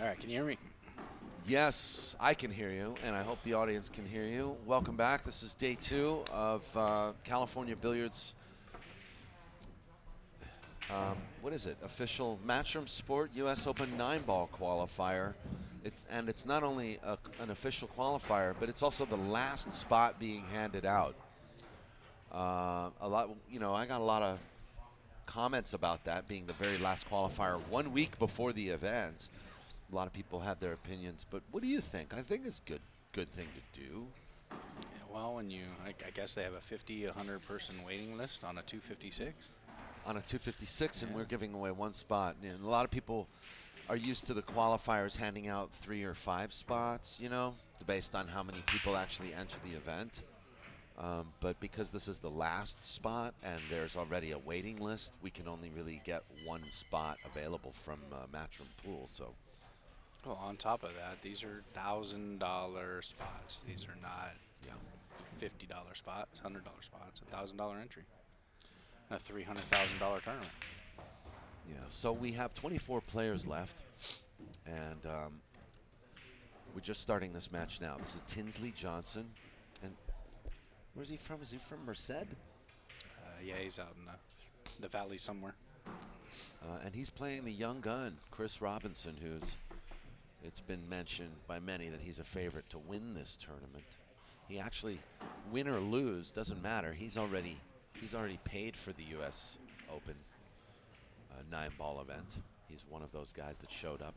right, can you hear me? Yes, I can hear you, and I hope the audience can hear you. Welcome back. This is day 2 of California Billiards. What is it? Official Matchroom Sport U.S. Open 9-ball qualifier. It's not only an official qualifier, but it's also the last spot being handed out. I got a lot of comments about that being the very last qualifier 1 week before the event. A lot of people had their opinions, but what do you think? I think it's good thing to do. Yeah, well, I guess they have a 50, 100 person waiting list on a 256. On a 256, and Yeah. we're giving away 1 spot. And a lot of people are used to the qualifiers handing out 3 or 5 spots, based on how many people actually enter the event. But because this is the last spot and there's already a waiting list, we can only really get 1 spot available from Matchroom Pool. So. Well, on top of that, these are $1,000 spots. These are not $50 spots, $100 spots, $1,000 entry, a $300,000 tournament. Yeah. So we have 24 players left, and we're just starting this match now. This is Tinsley Johnson, and where's he from? Is he from Merced? Yeah, he's out in the valley somewhere. And he's playing the young gun, Chris Robinson, it's been mentioned by many that he's a favorite to win this tournament. He actually, win or lose, doesn't matter. He's already paid for the U.S. Open 9-ball event. He's one of those guys that showed up.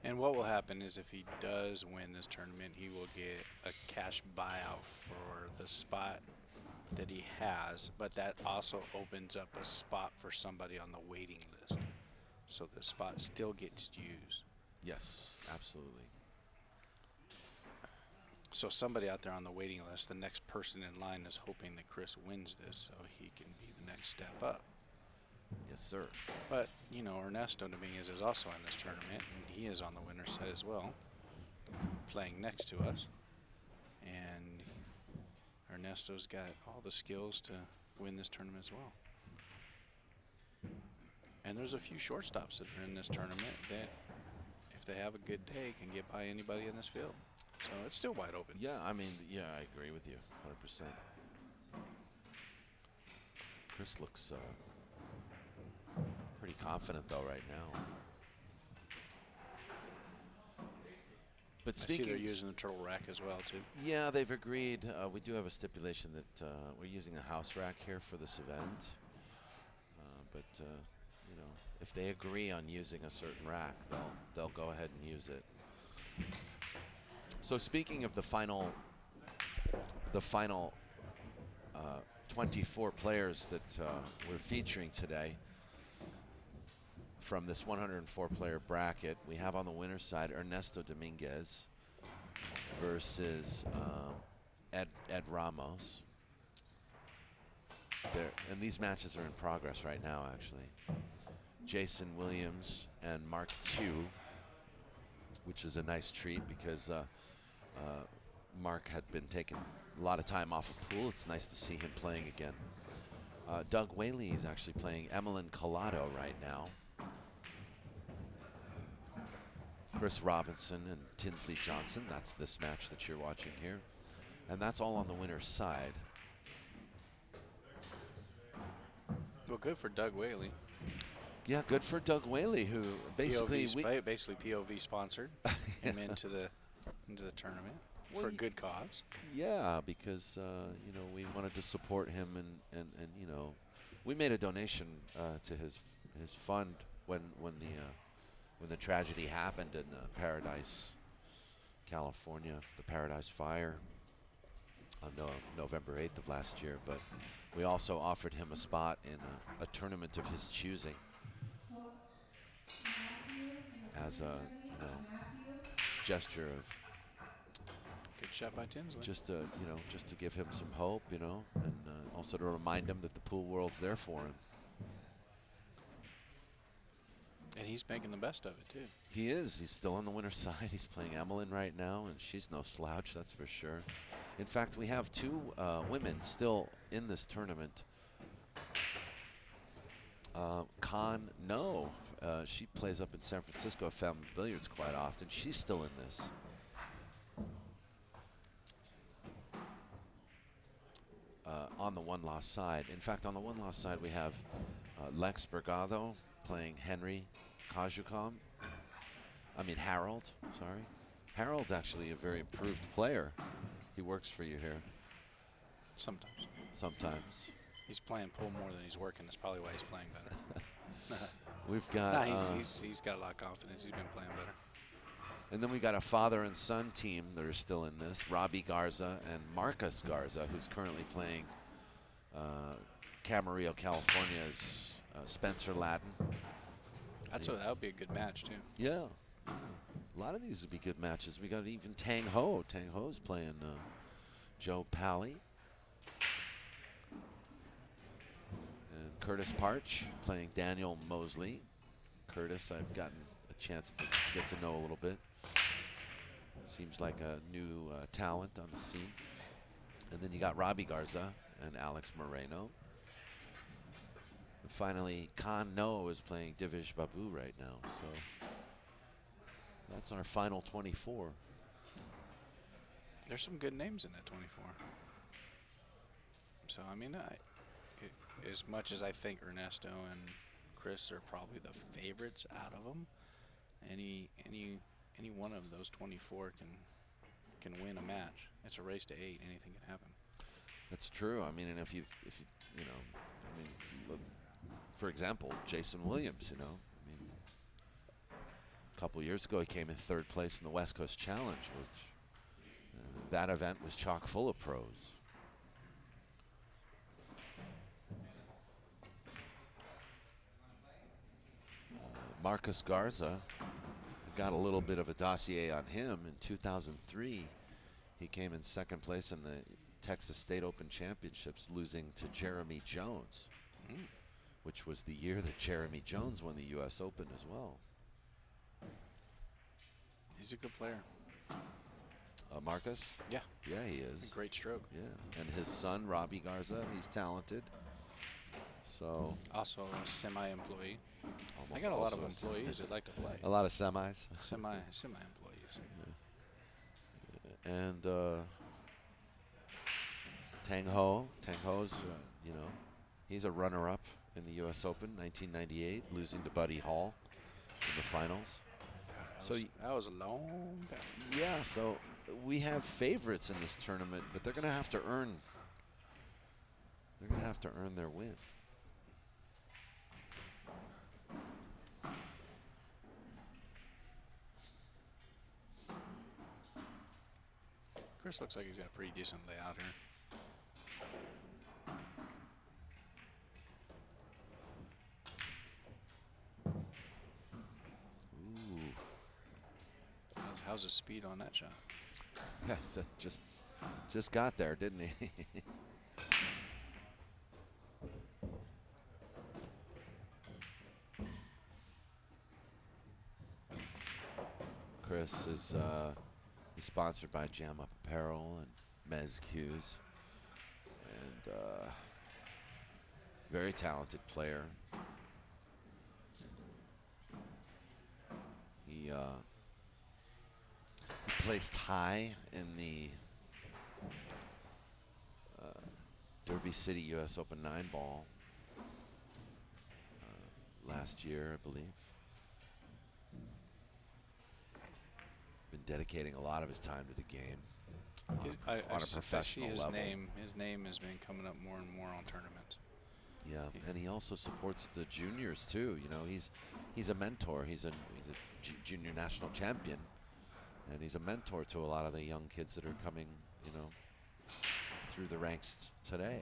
And what will happen is if he does win this tournament, he will get a cash buyout for the spot that he has, but that also opens up a spot for somebody on the waiting list. So the spot still gets used. Yes, absolutely. So somebody out there on the waiting list, the next person in line is hoping that Chris wins this so he can be the next step up. Yes, sir. But, Ernesto Dominguez is also in this tournament, and he is on the winner's side as well, playing next to us. And Ernesto's got all the skills to win this tournament as well. And there's a few shortstops that are in this tournament that, if they have a good day, can get by anybody in this field. So it's still wide open. Yeah, I agree with you 100%. Chris looks pretty confident, though, right now. But I see they're using the turtle rack as well, too. Yeah, they've agreed. We do have a stipulation that we're using a house rack here for this event. But if they agree on using a certain rack, they'll go ahead and use it. So speaking of the final 24 players that we're featuring today from this 104-player bracket, we have on the winner's side Ernesto Dominguez versus Ed Ramos. And these matches are in progress right now, actually. Jason Williams and Mark Chu, which is a nice treat because Mark had been taking a lot of time off of pool. It's nice to see him playing again. Doug Whaley is actually playing Emmeline Collado right now. Chris Robinson and Tinsley Johnson, that's this match that you're watching here. And that's all on the winner's side. Well, good for Doug Whaley. Yeah, good for Doug Whaley, who basically POV sponsored him into the tournament for a good cause. Yeah, because we wanted to support him, and we made a donation to his fund when the tragedy happened in Paradise, California, the Paradise Fire on November 8th of last year. But we also offered him a spot in a tournament of his choosing as a gesture of good shot by Tinsley. Just to give him some hope, and also to remind him that the pool world's there for him. And he's making the best of it, too. He is. He's still on the winner's side. He's playing Emmeline right now, and she's no slouch, that's for sure. In fact, we have 2 women still in this tournament. She plays up in San Francisco at Family Billiards quite often. She's still in this. On the one-loss side. In fact, on the one-loss side, we have Lex Brigado playing Henry Kajukom. Harold, sorry. Harold's actually a very improved player. He works for you here. Sometimes. Sometimes. He's playing pool more than he's working. That's probably why he's playing better. We've got... he's got a lot of confidence. He's been playing better. And then we got a father and son team that are still in this. Robbie Garza and Marcus Garza, who's currently playing Camarillo, California's Spencer Ladden. That would be a good match, too. Yeah. A lot of these would be good matches. We got even Tang Ho. Tang Ho's playing Joe Pally. And Curtis Parch playing Daniel Mosley. Curtis, I've gotten a chance to get to know a little bit. Seems like a new talent on the scene. And then you got Robbie Garza and Alex Moreno. And finally, Khan No is playing Divish Babu right now. So that's our final 24. There's some good names in that 24. So, as much as I think Ernesto and Chris are probably the favorites out of them, any one of those 24 can win a match. It's a race to 8. Anything can happen. That's true. And if you look, for example, Jason Williams, a couple years ago he came in 3rd place in the West Coast Challenge, which that event was chock full of pros. Marcus Garza, I got a little bit of a dossier on him. In 2003, he came in 2nd place in the Texas State Open Championships, losing to Jeremy Jones, which was the year that Jeremy Jones won the U.S. Open as well. He's a good player. Marcus? Yeah. Yeah, he is. A great stroke. Yeah, and his son, Robbie Garza, he's talented. So also a semi-employee. I got a lot of employees that like to play. A lot of semis. Semi-employees. Yeah. And Tang Ho. Tang Ho's, he's a runner-up in the U.S. Open, 1998, losing to Buddy Hall in the finals. That was a long time. Yeah, so we have favorites in this tournament, but they're going to have to earn. They're going to have to earn their win. Chris looks like he's got a pretty decent layout here. Ooh. How's his speed on that shot? Yeah, so just got there, didn't he? Chris is he's sponsored by Jam Up Apparel and Mez Q's, and very talented player. He placed high in the Derby City U.S. Open 9-ball last year, I believe. Been dedicating a lot of his time to the game on a professional I see level. His name has been coming up more and more on tournaments. Yeah, and he also supports the juniors too. He's a mentor. He's a junior national champion, and he's a mentor to a lot of the young kids that are coming, through the ranks today.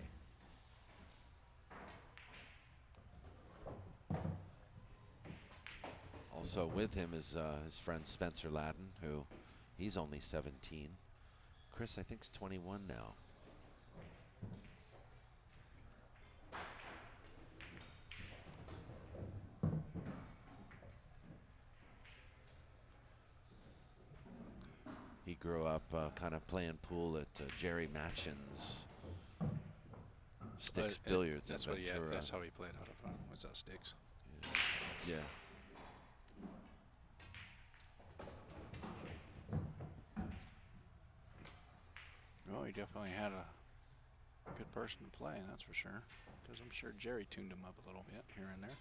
Also with him is his friend Spencer Ladden, who he's only 17. Chris, I think, is 21 now. He grew up kind of playing pool at Jerry Matchin's Sticks Billiards in That's Ventura. That's how he played out of was Sticks. Yeah. he definitely had a good person to play, that's for sure. Because I'm sure Jerry tuned him up a little bit here and there.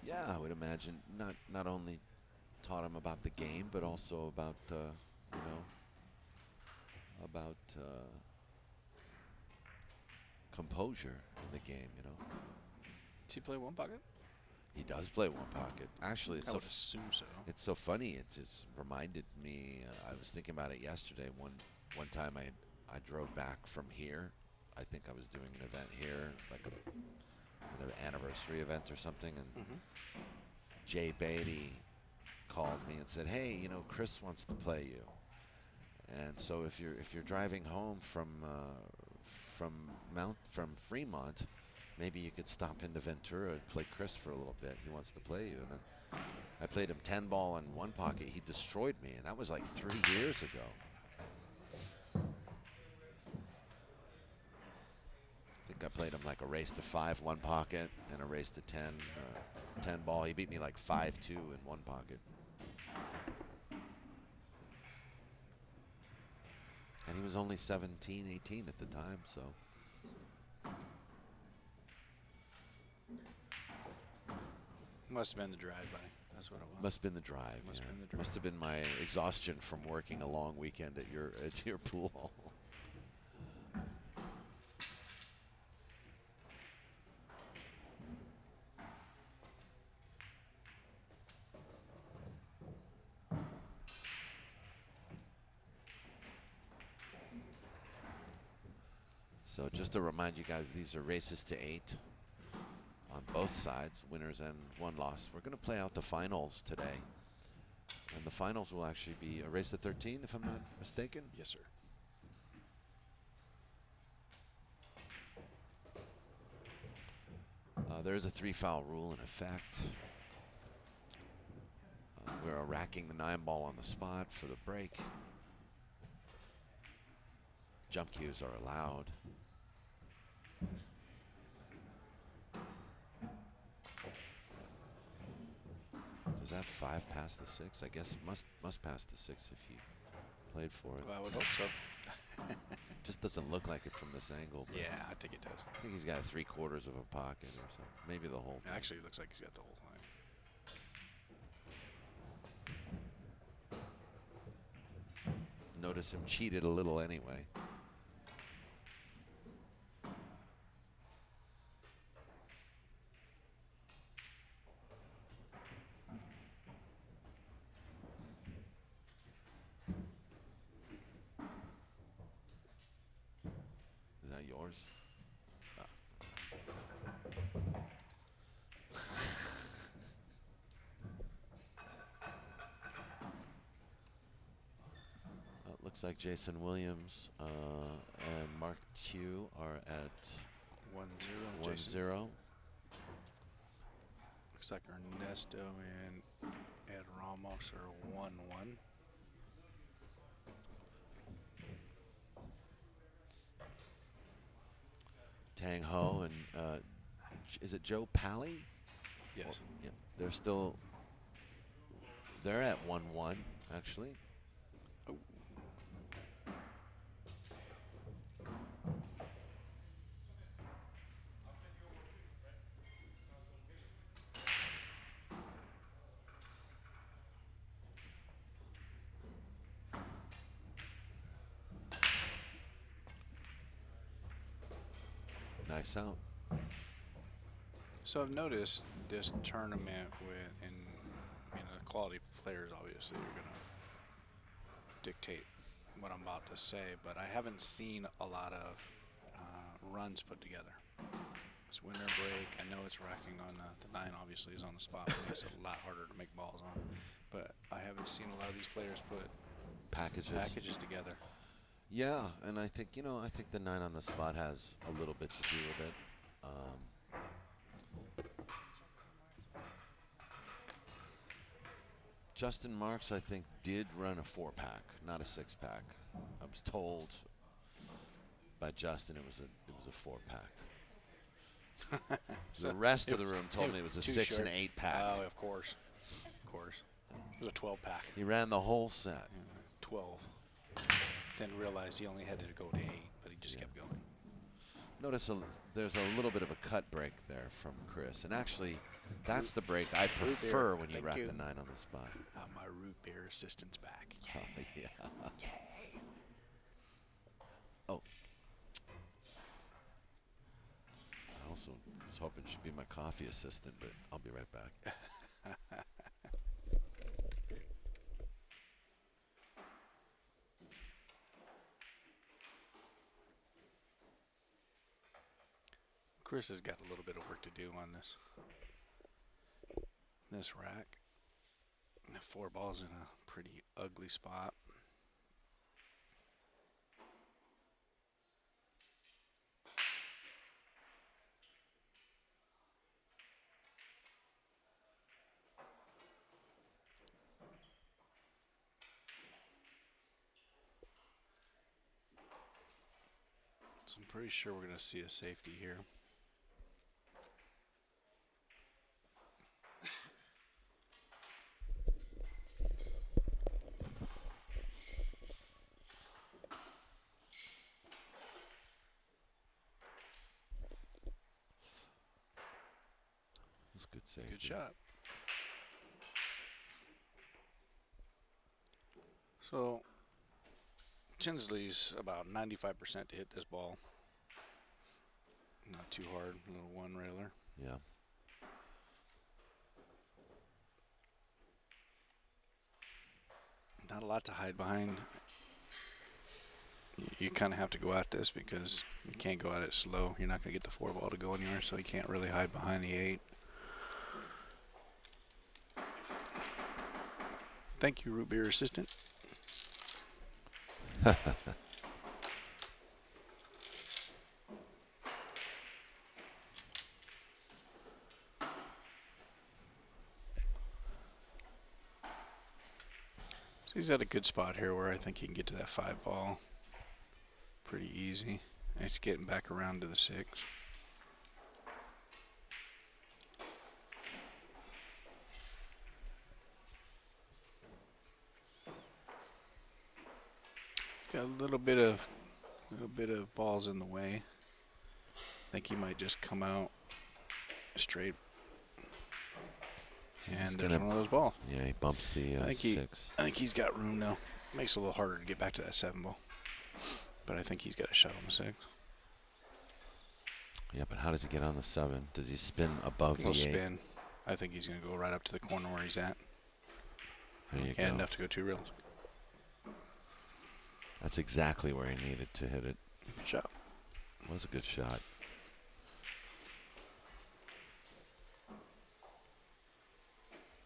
Yeah, I would imagine not only taught him about the game, but also about about composure in the game. Does he play one pocket? He does play one pocket. Actually, I would assume so. it's so funny. It just reminded me. I was thinking about it yesterday. One time I drove back from here. I think I was doing an event here, like an anniversary event or something, and Jay Beatty called me and said, "Hey, Chris wants to play you." And so if you're driving home from Fremont, maybe you could stop into Ventura and play Chris for a little bit. He wants to play you. And I played him 10 ball in one pocket. He destroyed me, and that was like 3 years ago. I think I played him like a race to 5 one pocket and a race to 10 ball. He beat me like 5-2 in one pocket. And he was only 17, 18 at the time, so. Must have been the drive, buddy. That's what it was. Must have been the drive. Must have been the drive. Must have been my exhaustion from working a long weekend at your pool hall. So just to remind you guys, these are races to 8 on both sides, winners and one loss. We're going to play out the finals today. And the finals will actually be a race to 13, if I'm not mistaken. Yes, sir. There is a 3-foul rule in effect. We're racking the 9 ball on the spot for the break. Jump cues are allowed. Does that 5 pass the 6? I guess it must pass the 6 if you played for it. Well, I would hope so. Just doesn't look like it from this angle. Yeah, I think it does. I think he's got 3/4 of a pocket or something. Maybe the whole thing. Actually, it looks like he's got the whole thing. Notice him cheated a little anyway. Is that yours? Looks like Jason Williams and Mark Chu are at 1-0. Looks like Ernesto and Ed Ramos are 1-1. Tang Ho and is it Joe Pally? Yes. Yeah, they're at 1-1 actually. Oh. Nice out. So I've noticed this tournament the quality players obviously are going to dictate what I'm about to say, but I haven't seen a lot of runs put together. It's winter break. I know it's racking on the 9 obviously is on the spot, which makes it a lot harder to make balls on. But I haven't seen a lot of these players put packages together. Yeah, and I think the 9 on the spot has a little bit to do with it. Justin Marks, I think, did run a 4-pack, not a 6-pack. I was told by Justin it was a 4-pack. So the rest of the room told me it was a 6 and 8-pack. Oh, of course. It was a 12-pack. He ran the whole set. 12. Then realized he only had to go to 8, but he just Yeah. kept going. Notice there's a little bit of a cut break there from Chris. And actually, that's the break I Root beer. prefer when you Thank rack you. the 9 on the spot. My root beer assistant's back. Oh, yeah. Yay. Oh. I also was hoping she'd be my coffee assistant, but I'll be right back. Chris has got a little bit of work to do on this rack. 4 balls in a pretty ugly spot. So I'm pretty sure we're going to see a safety here. That's good safety. Good shot. So Tinsley's about 95% to hit this ball. Not too hard, a little one railer. Yeah. Not a lot to hide behind. You kind of have to go at this because you can't go at it slow. You're not going to get the 4 ball to go anywhere, so you can't really hide behind the 8. Thank you, root beer assistant. So he's at a good spot here where I think he can get to that 5 ball pretty easy. It's getting back around to the 6. He's got a little bit of balls in the way. I think he might just come out straight. And there's one of those balls. Yeah, he bumps the 6. I think he's got room now. Makes it a little harder to get back to that 7 ball. But I think he's got a shot on the 6. Yeah, but how does he get on the 7? Does he spin above the 8? He'll spin. I think he's going to go right up to the corner where he's at. There you And go. enough to go 2 reels. That's exactly where he needed to hit it. Good shot. Was a good shot.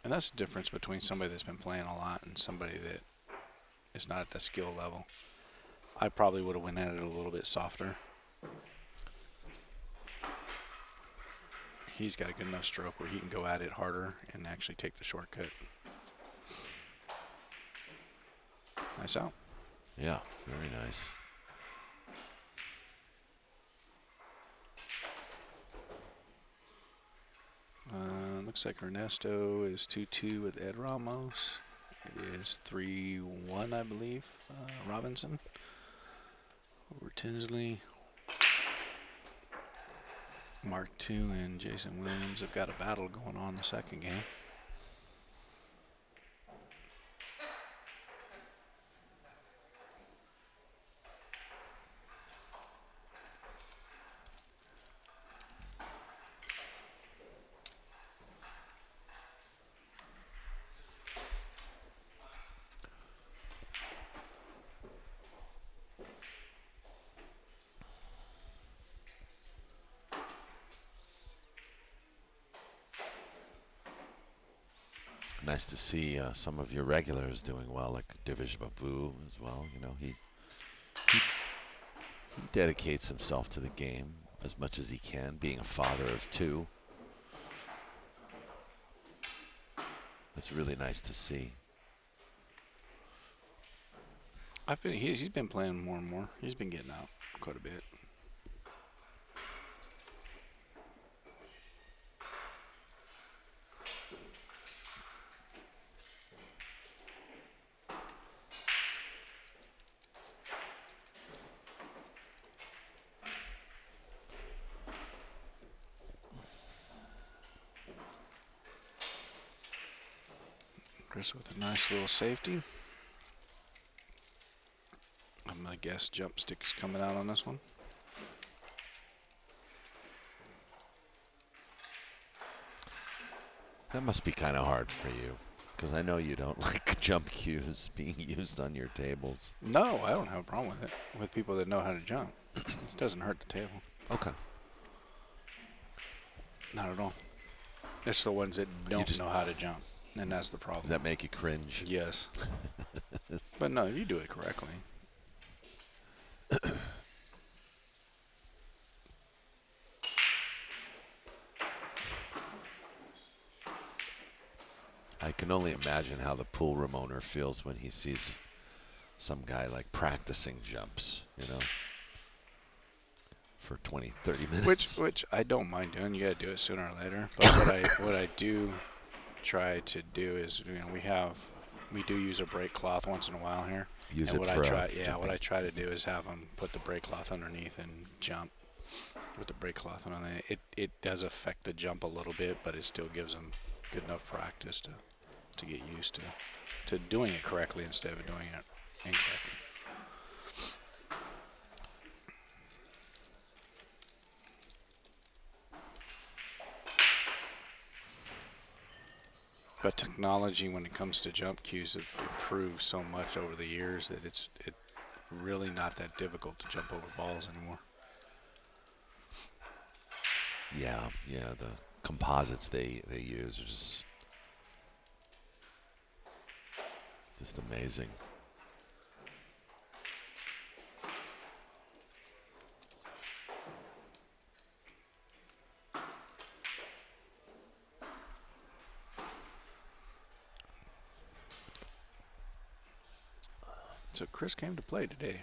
And that's the difference between somebody that's been playing a lot and somebody that is not at that skill level. I probably would have went at it a little bit softer. He's got a good enough stroke where he can go at it harder and actually take the shortcut. Nice out. Yeah, very nice. Looks like Ernesto is 2-2 with Ed Ramos. It is 3-1, I believe. Robinson over Tinsley. Mark II and Jason Williams have got a battle going on in the second game. Nice to see some of your regulars doing well, like Thibodeau as well. You know, he dedicates himself to the game as much as he can, being a father of 2. That's really nice to see. He's been playing more and more. He's been getting out quite a bit. Chris with a nice little safety. I'm going to guess jump stick is coming out on this one. That must be kind of hard for you, because I know you don't like jump cues being used on your tables. No, I don't have a problem with it. With people that know how to jump. This doesn't hurt the table. Okay. Not at all. It's the ones that don't know how to jump, and that's the problem. Does that make you cringe? Yes. But no, you do it correctly. I can only imagine how the pool room owner feels when he sees some guy like practicing jumps, you know, for 20, 30 minutes. Which I don't mind doing. You got to do it sooner or later. But what I do try to do is, you know, we do use a brake cloth once in a while here. Use and it what for I try, jumping. what I try to do is have them put the brake cloth underneath and jump with the brake cloth on it. It does affect the jump a little bit, but it still gives them good enough practice to get used to doing it correctly instead of doing it incorrectly. But technology, when it comes to jump cues, have improved so much over the years that it's really not that difficult to jump over balls anymore. Yeah, the composites they use are just amazing. So Chris came to play today.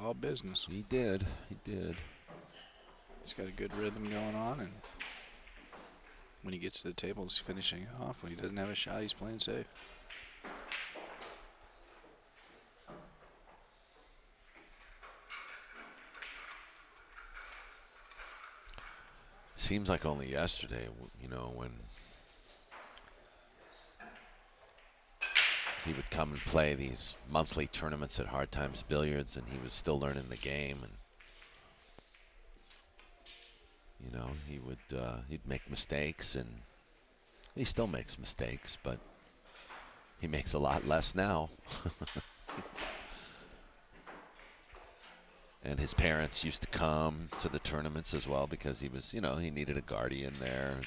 All business. He did. He's got a good rhythm going on, and when he gets to the table, he's finishing it off. When he doesn't have a shot, he's playing safe. Seems like only yesterday, you know, when he would come and play these monthly tournaments at Hard Times Billiards, and he was still learning the game, and you know, he'd make mistakes, and he still makes mistakes, but he makes a lot less now. And his parents used to come to the tournaments as well because he was, you know, he needed a guardian there.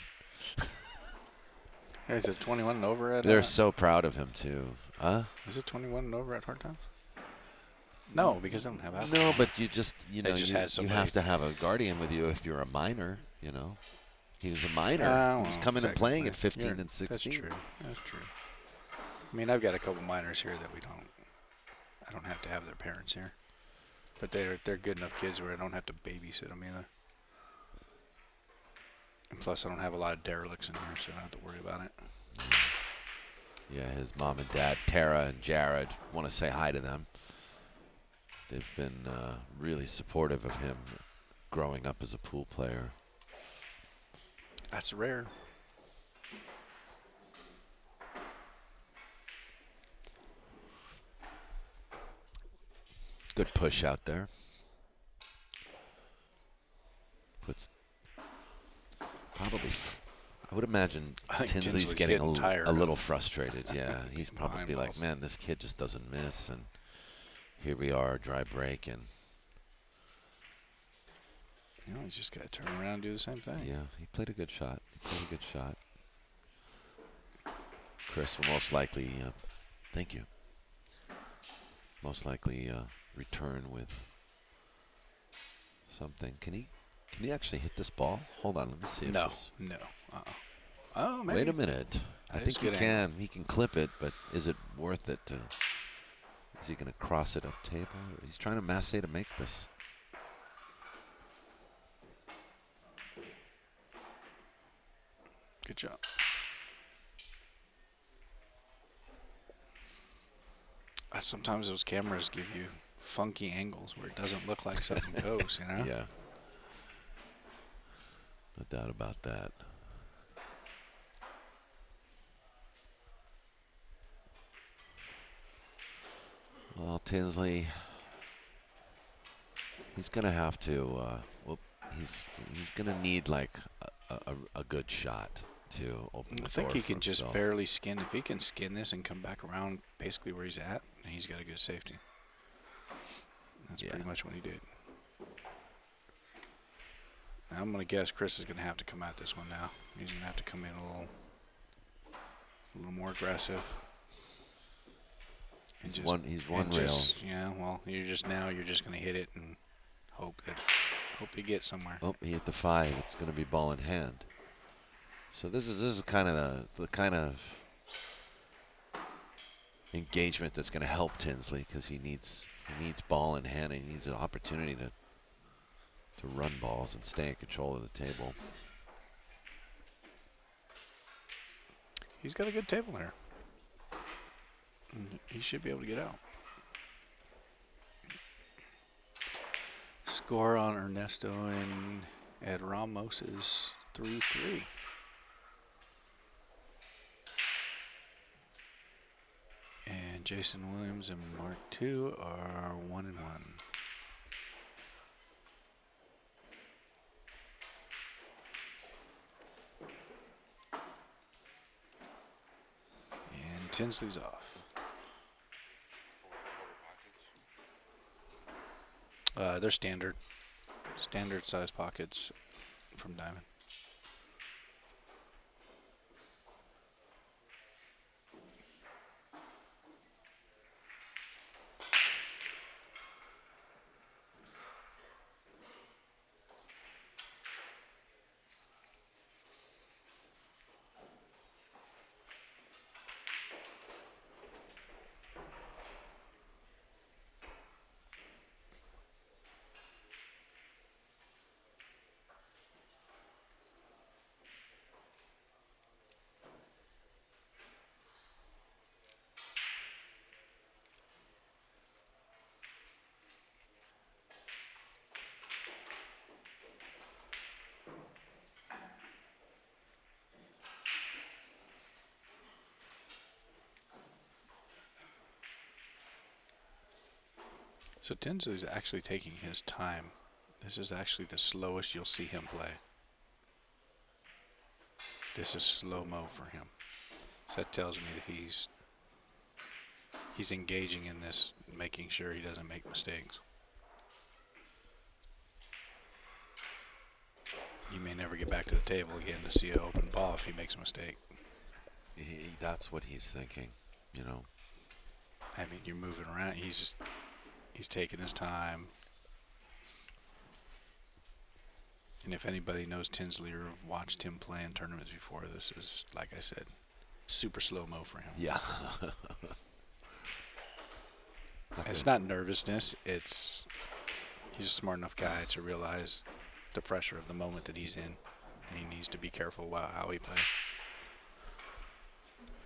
Is it 21 and over at? They're so proud of him too. Is it 21 and over at Hard Times? No, because they don't have alcohol. No, but you just, you know, just you have to have a guardian with you if you're a minor, you know. He was a minor. He was coming and playing at 15 and 16. That's true. That's true. I mean, I've got a couple minors here that I don't have to have their parents here. But they're good enough kids where I don't have to babysit them either. And plus, I don't have a lot of derelicts in here, so I don't have to worry about it. Yeah, his mom and dad, Tara and Jared, want to say hi to them. They've been really supportive of him growing up as a pool player. That's rare. Good push out there. Puts probably, I would imagine Tinsley's getting a little frustrated. Yeah, he's probably like, man, this kid just doesn't miss, and here we are, dry break, and you know, he's just got to turn around and do the same thing. Yeah, he played a good shot. Chris will most likely, thank you. Most likely return with something. Can he actually hit this ball? Hold on, let me see. No. Oh, maybe. Wait a minute. I think he can. He can clip it, but is it worth it to? Is he going to cross it up table? He's trying to masse to make this. Good job. Sometimes those cameras give you funky angles where it doesn't look like something goes, you know? Yeah. No doubt about that. Tinsley, he's gonna have to. He's gonna need like a good shot to open the door I think he for can just himself. barely skin. If he can skin this and come back around basically where he's at, he's got a good safety. That's pretty much what he did. Now I'm going to guess Chris is going to have to come at this one now. He's going to have to come in a little more aggressive. He's one rail. Yeah, well, you're just going to hit it and hope you get somewhere. Oh, he hit the 5. It's going to be ball in hand. So this is kind of the kind of engagement that's going to help Tinsley, because he needs ball in hand, and he needs an opportunity to run balls and stay in control of the table. He's got a good table there. He should be able to get out. Score on Ernesto and Ed Ramos is 3-3. And Jason Williams and Mark II are 1-1. And Tinsley's off. They're standard size pockets from Diamond. So Tinsley's actually taking his time. This is actually the slowest you'll see him play. This is slow-mo for him. So that tells me that he's engaging in this, making sure he doesn't make mistakes. You may never get back to the table again to see an open ball if he makes a mistake. That's what he's thinking, you know. I mean, you're moving around. He's taking his time. And if anybody knows Tinsley or watched him play in tournaments before, this is, like I said, super slow-mo for him. Yeah. It's not nervousness. He's a smart enough guy to realize the pressure of the moment that he's in, and he needs to be careful about how he plays.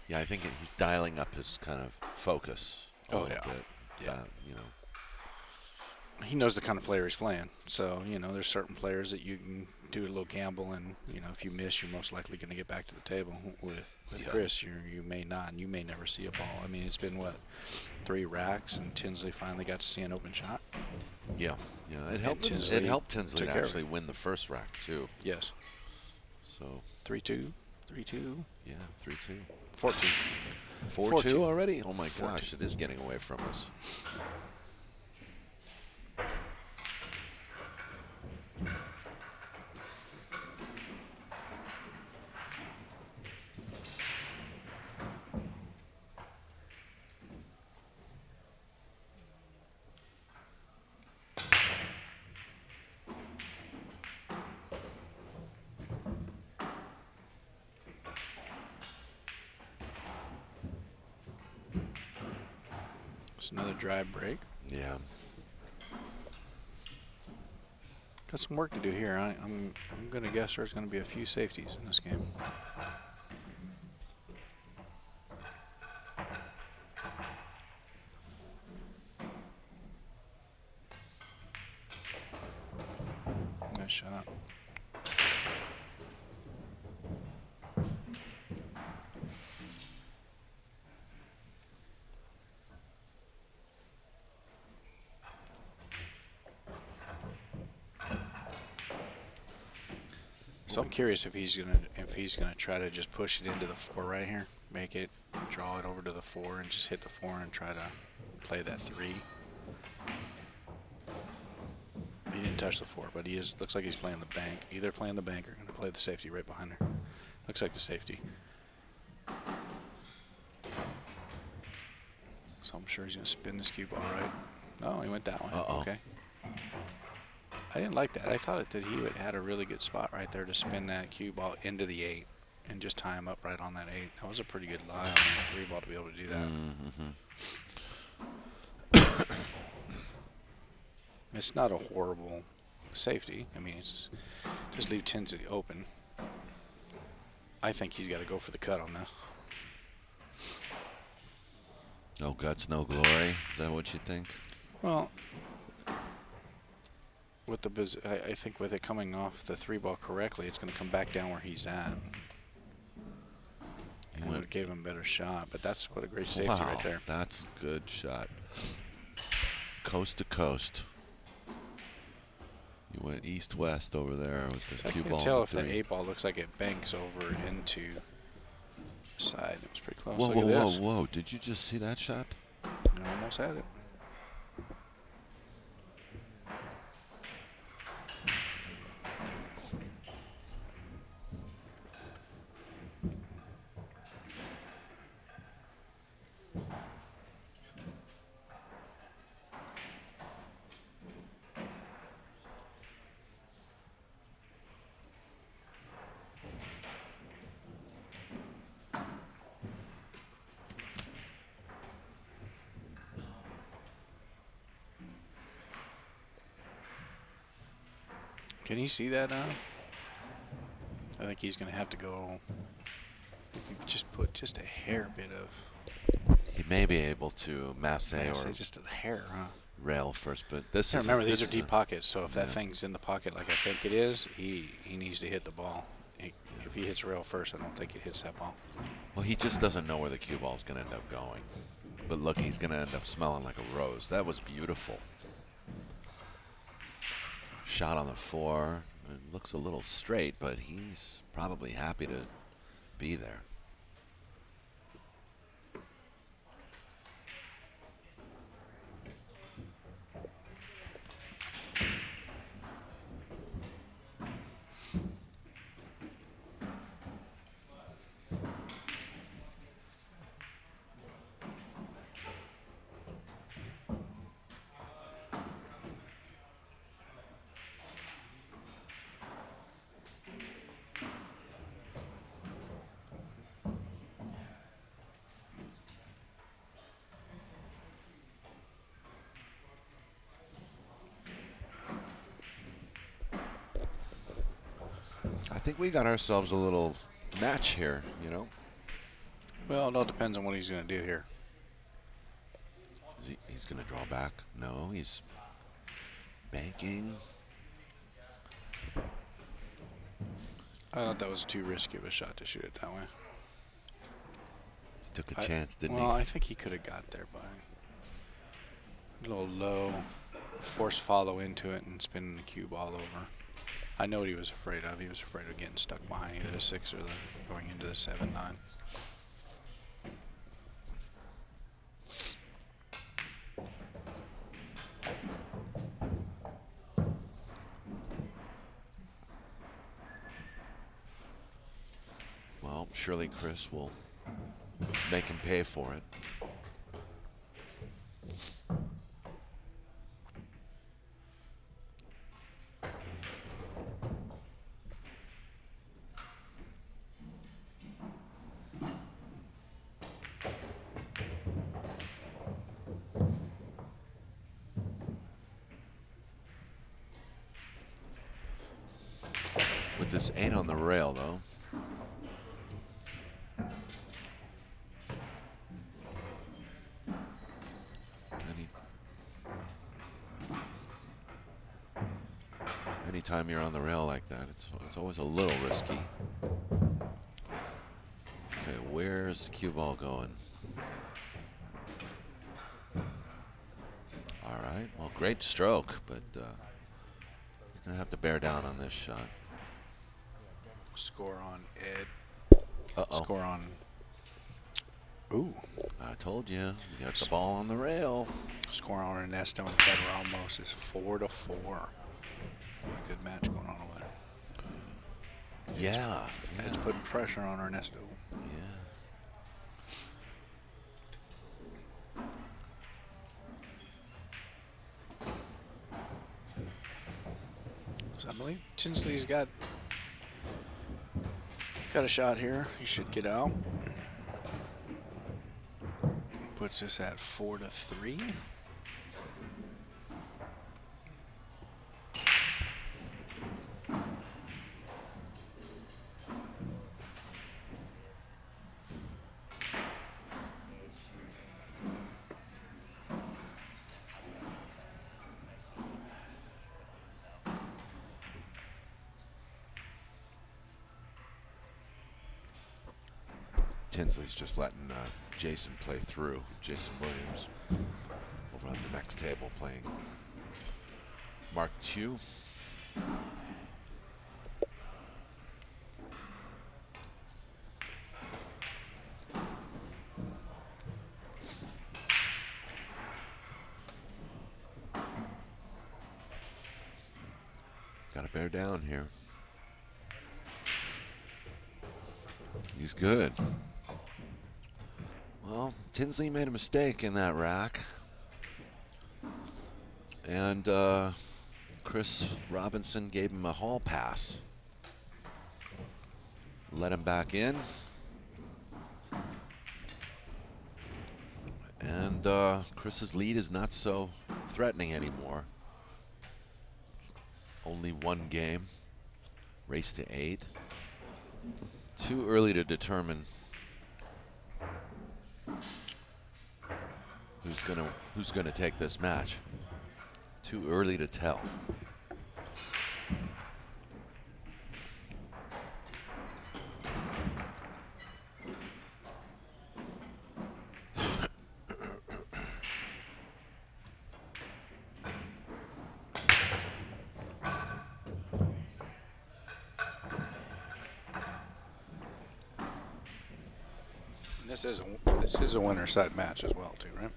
Yeah, I think he's dialing up his kind of focus a little bit. Yeah. You know. He knows the kind of player he's playing. So, there's certain players that you can do a little gamble, and, if you miss, you're most likely going to get back to the table. With Chris, you may not, and you may never see a ball. I mean, it's been, 3 racks, and Tinsley finally got to see an open shot. Yeah. It helped Tinsley to actually win the first rack, too. Yes. So 3-2. Yeah, 3-2. 14. 4-2 already? Oh, my gosh, it is getting away from us. It's another dry break. Yeah. Got some work to do here. I'm going to guess there's going to be a few safeties in this game. Nice shot. So I'm curious if he's gonna try to just push it into the 4 right here, make it, draw it over to the 4, and just hit the 4 and try to play that 3. He didn't touch the 4, but he is. Looks like he's playing the bank. Either playing the bank or gonna play the safety right behind her. Looks like the safety. So I'm sure he's gonna spin this cue ball right. Oh, he went that way. Okay. I didn't like that. I thought that he had a really good spot right there to spin that cue ball into the 8 and just tie him up right on that 8. That was a pretty good lie on the 3 ball to be able to do that. It's not a horrible safety. I mean, it's just leave Tinsley open. I think he's got to go for the cut on this. No guts, no glory. Is that what you think? Well, with I think with it coming off the 3 ball correctly, it's going to come back down where he's at. And it gave him a better shot, but that's what a great safety right there. That's a good shot. Coast to coast. You went east-west over there with the cue ball. I can tell if the 8 ball looks like it banks over into the side. It was pretty close. Whoa, whoa, whoa, whoa. Did you just see that shot? I almost had it. Can you see that now? I think he's going to have to go. Just put just a hair bit of. He may be able to masse or just a hair, huh? Rail first, but this is. Remember, these are deep pockets, so if that thing's in the pocket like I think it is, he needs to hit the ball. If he hits rail first, I don't think he hits that ball. Well, he just doesn't know where the cue ball is going to end up going. But look, he's going to end up smelling like a rose. That was beautiful. Shot on the 4. It looks a little straight, but he's probably happy to be there. I think we got ourselves a little match here, you know. Well, it all depends on what he's going to do here. He's going to draw back. No, he's banking. I thought that was too risky of a shot to shoot it that way. He took a chance, didn't he? Well, I think he could have got there by a little low, force follow into it and spinning the cue ball over. I know what he was afraid of. He was afraid of getting stuck behind either the 6 or going into the 7-9. Well, surely Chris will make him pay for it. With this 8 on the rail, though. Anytime you're on the rail like that, it's always a little risky. Okay, where's the cue ball going? All right, well, great stroke, but he's going to have to bear down on this shot. Score on Ed. Uh-oh. Score on. Ooh. I told you. You got the ball on the rail. Score on Ernesto and Ed Ramos is 4-4. A good match going on over there. Yeah. It's putting pressure on Ernesto. Yeah. So I believe Tinsley's got a shot here. He should get out. Puts us at 4-3. Tinsley's just letting Jason play through. Jason Williams over on the next table playing Mark II. Got to bear down here. He's good. Well, Tinsley made a mistake in that rack. And Chris Robinson gave him a hall pass. Let him back in. And Chris's lead is not so threatening anymore. Only one game. Race to 8. Too early to determine who's gonna take this match. Too early to tell. This is a winner side match as well, too, right?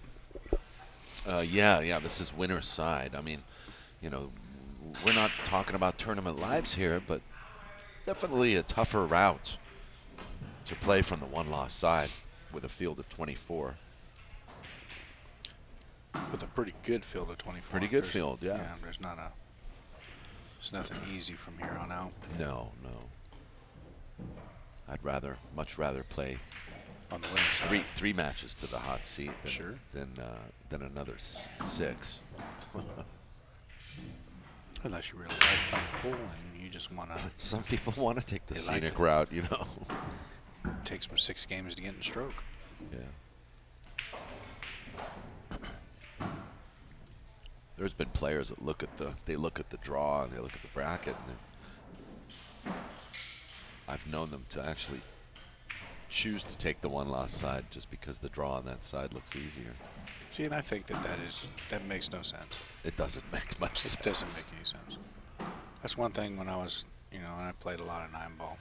Yeah, this is winner's side. I mean, you know, we're not talking about tournament lives here, but definitely a tougher route to play from the one-loss side with a field of 24. With a pretty good field of 24. Pretty good field, yeah. There's nothing easy from here on out. No. I'd much rather play On the winner side. three matches to the hot seat than another 6. Unless you really like playing pool and you just want to Some people want to take the They like scenic it. route, you know. take some 6 games to get in the stroke. Yeah. There's been players that look at the draw and they look at the bracket, and I've known them to actually choose to take the one-loss side just because the draw on that side looks easier. See, and I think that makes no sense. It doesn't make much sense. It doesn't make any sense. That's one thing when I was, and I played a lot of 9-ball.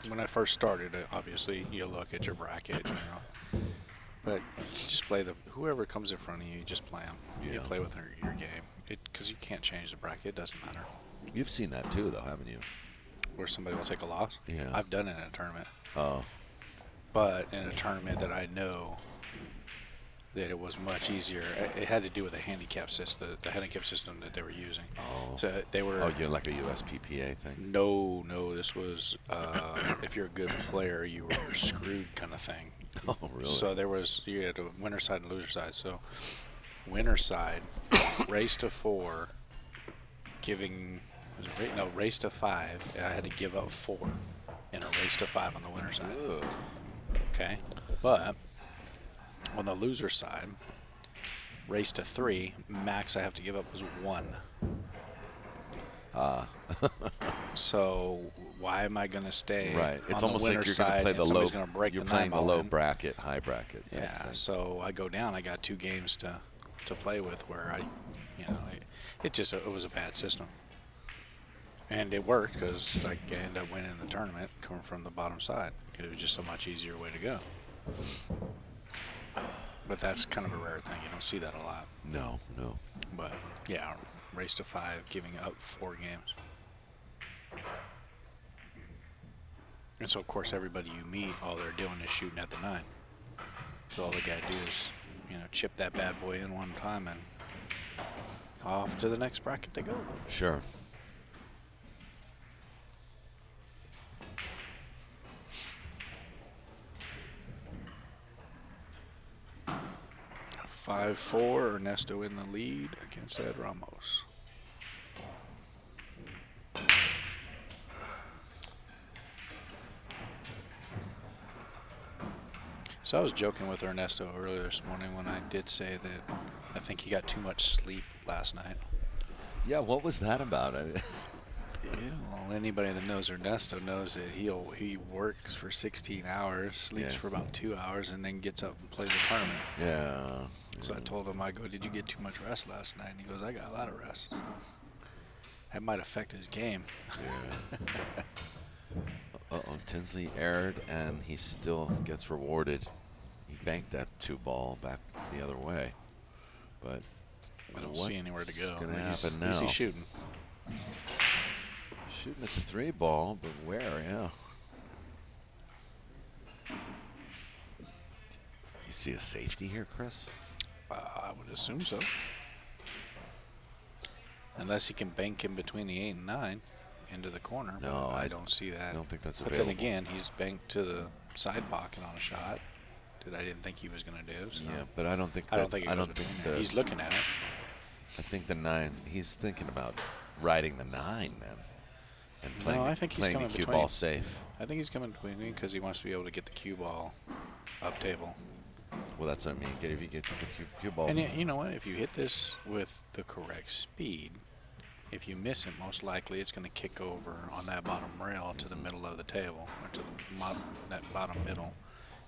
When I first started, obviously you look at your bracket, but you just play whoever comes in front of you, you just play them. Yeah. You play with your game, because you can't change the bracket. It doesn't matter. You've seen that too, though, haven't you? Where somebody will take a loss. Yeah. I've done it in a tournament. Oh. But in a tournament that I know that it was much easier, it had to do with the handicap system, the handicap system that they were using. Oh. So they were. Oh, you're like a USPPA thing. No, this was if you're a good player, you were screwed kind of thing. Oh, really? So you had a winner side and loser side. So winner side, race to 4, race to 5. I had to give up 4 in a race to 5 on the winner side. Ugh. Okay, but on the loser side, race to 3, max I have to give up was 1. So why am I going to stay? Right. It's on almost the like you're going to play the low. Gonna break You're the playing the 9-ball low in. bracket, high bracket. type Yeah. thing. So I go down. I got 2 games to play with where it was a bad system. And it worked because I ended up winning the tournament coming from the bottom side. It was just a much easier way to go. But that's kind of a rare thing. You don't see that a lot. No. But yeah, race to 5, giving up 4 games. And so, of course, everybody you meet, all they're doing is shooting at the 9. So all they got to do is, chip that bad boy in one time and off to the next bracket they go. Sure. Five, 4, Ernesto in the lead against Ed Ramos. So I was joking with Ernesto earlier this morning when I did say that I think he got too much sleep last night. Yeah, what was that about? Well, anybody that knows Ernesto knows that he works for 16 hours, sleeps for about 2 hours, and then gets up and plays the tournament. Yeah. So I told him, I go, did you get too much rest last night? And he goes, I got a lot of rest. That might affect his game. Yeah. Uh-oh, Tinsley erred, and he still gets rewarded. He banked that 2-ball back the other way. But I don't see anywhere to go. What's going to happen now? Who's he shooting? Shooting at the 3-ball, but where? Yeah. You see a safety here, Chris? I would assume so. Unless he can bank in between the 8 and 9 into the corner. No, I don't see that. I don't think that's but available. But then again, he's banked to the side pocket on a shot that I didn't think he was going to do. So Yeah, but I don't think he's looking at it. I think the 9. He's thinking about riding the 9 then, and playing. No, I think he's playing coming the cue between. ball safe. I think he's coming between me because he wants to be able to get the cue ball up table. Well, that's what I mean. If you get the cue ball. And you know what? If you hit this with the correct speed, if you miss it, most likely it's going to kick over on that bottom rail to the middle of the table, or to that bottom middle,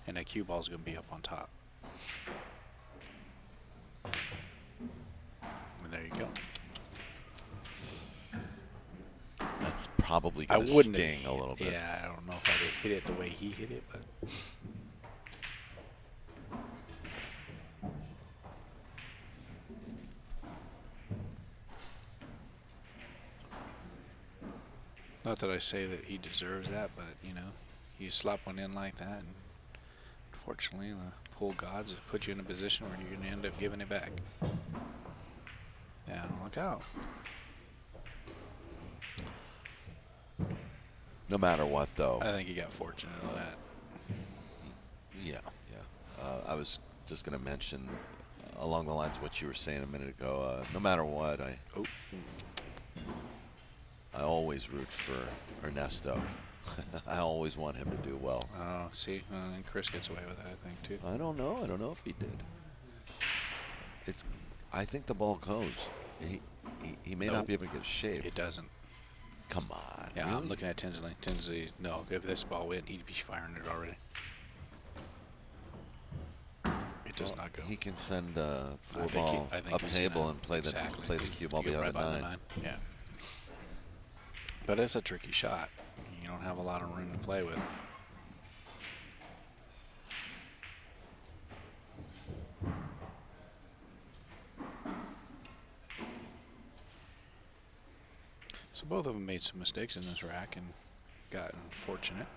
and that cue ball is going to be up on top. And there you go. That's probably going to sting a little bit. Yeah, I don't know if I'd have hit it the way he hit it, but. Not that I say that he deserves that, but, you slap one in like that, and unfortunately, the pool gods have put you in a position where you're going to end up giving it back. Yeah, look out. No matter what, though. I think he got fortunate on that. Yeah. I was just going to mention, along the lines of what you were saying a minute ago, no matter what, I always root for Ernesto. I always want him to do well. Oh, see, and Chris gets away with that, I think, too. I don't know. I don't know if he did. I think the ball goes. He may not be able to get a shave. It doesn't. Come on. Yeah, really? I'm looking at Tinsley. Tinsley, no, if this ball went, he'd be firing it already. It does not go. He can send a 4-ball up table and play the cue ball behind the 9. Yeah. But it's a tricky shot. You don't have a lot of room to play with. So both of them made some mistakes in this rack and gotten fortunate.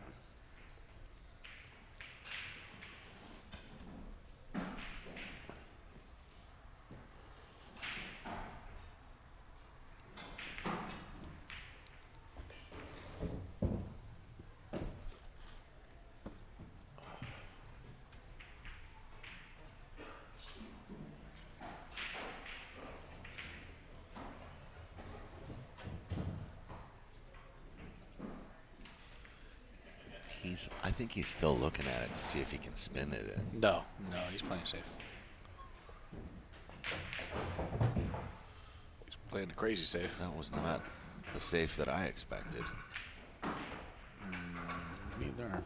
I think he's still looking at it to see if he can spin it in. No, he's playing safe. He's playing the crazy safe. That was not the safe that I expected. Neither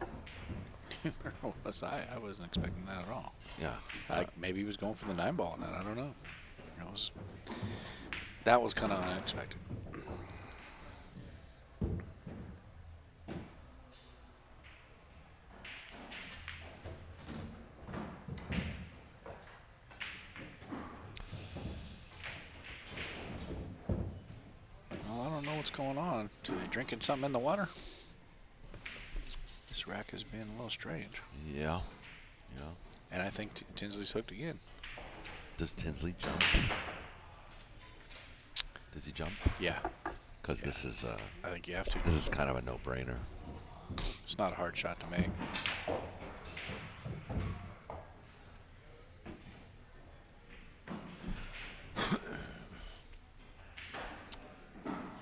was I. I wasn't expecting that at all. Yeah. Maybe he was going for the 9-ball on that. I don't know. That was kind of unexpected. what's going on. Are they drinking something in the water? This rack has been a little strange. Yeah. Yeah. And I think Tinsley's hooked again. Does Tinsley jump? Does he jump? Yeah. Because this is I think you have to. this is kind of a no-brainer. It's not a hard shot to make.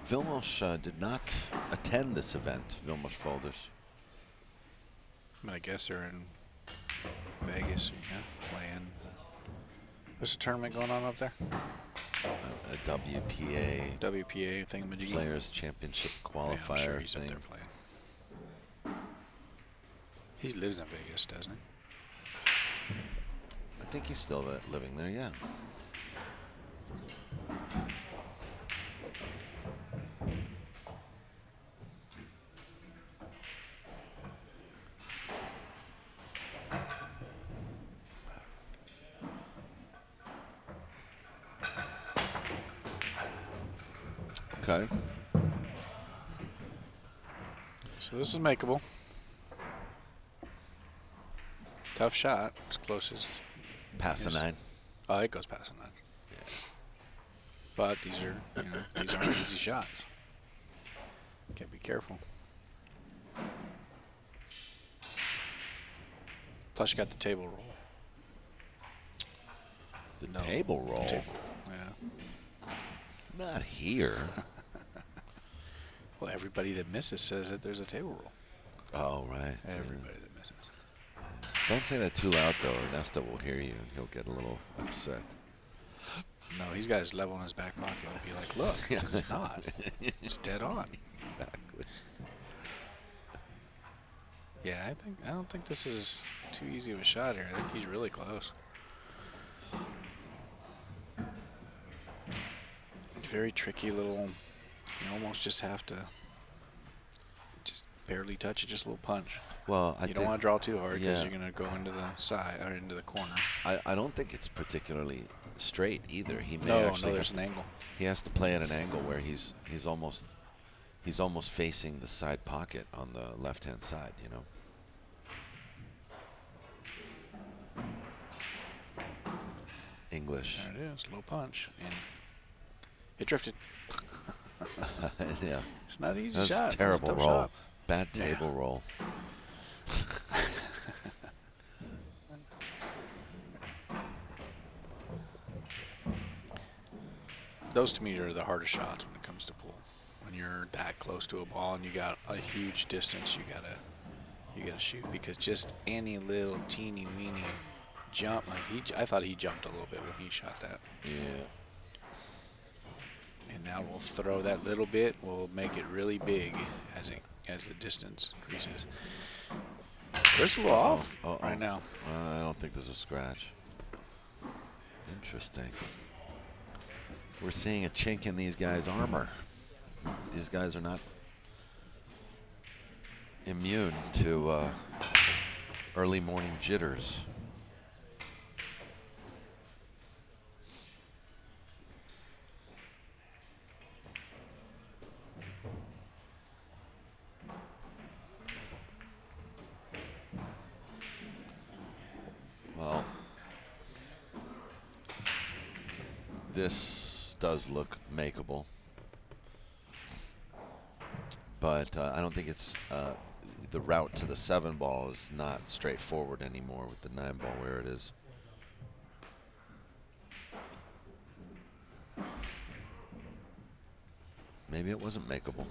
Vilmos did not attend this event, Vilmos Folders. I mean, I guess they're in Vegas, playing. What's the tournament going on up there? A WPA WPA thingamajiggy. Players Championship Yeah, I'm qualifier sure he's thing. up there playing. He lives in Vegas, doesn't he? I think he's still living there, yeah. Okay. So this is makeable. Tough shot. It's close as. Past the 9. Oh, it goes past the 9. Yeah. But these are, these aren't easy shots. Gotta be careful. Plus, you got the table roll. The table roll? Yeah. Not here. Well, everybody that misses says that there's a table roll. Oh, right. Everybody that misses. Don't say that too loud, though. Ernesto will hear you, and he'll get a little upset. No, he's got his level in his back pocket. He'll be like, look, it's not. It's dead on. Exactly. Yeah, I don't think this is too easy of a shot here. I think he's really close. Very tricky little, you almost just have to just barely touch it, just a little punch. Well, you don't want to draw too hard because yeah. you're going to go into the side or into the corner. I don't think it's particularly straight either. He may No, actually there's an angle. He has to play at an angle where he's almost facing the side pocket on the left-hand side, English. There it is, low punch, and it drifted. Yeah. It's not an easy That's shot. a terrible Tough roll. shot. Bad table roll. Those to me are the hardest shots when it comes to pool. When you're that close to a ball and you got a huge distance, you gotta shoot, because just any little teeny weeny jump, like I thought he jumped a little bit when he shot that. Yeah. And now we'll throw that little bit. We'll make it really big as the distance increases. There's a little off right now. I don't think there's a scratch. Interesting. We're seeing a chink in these guys' armor. These guys are not immune to early morning jitters. Well, this does look makeable, but I don't think it's the route to the 7 ball is not straightforward anymore with the 9 ball where it is. Maybe it wasn't makeable.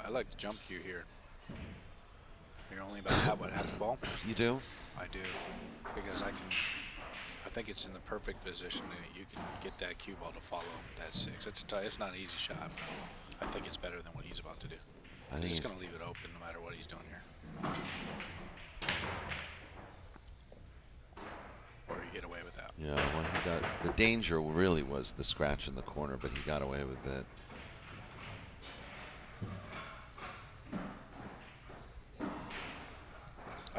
I like the jump cue here. You're only about half the ball. You do? I do, because I think it's in the perfect position that you can get that cue ball to follow that 6. It's not an easy shot, but I think it's better than what he's about to do. I think He's just going to leave it open no matter what he's doing here. Or you get away with that. Yeah, well, he got the danger really was the scratch in the corner, but he got away with it.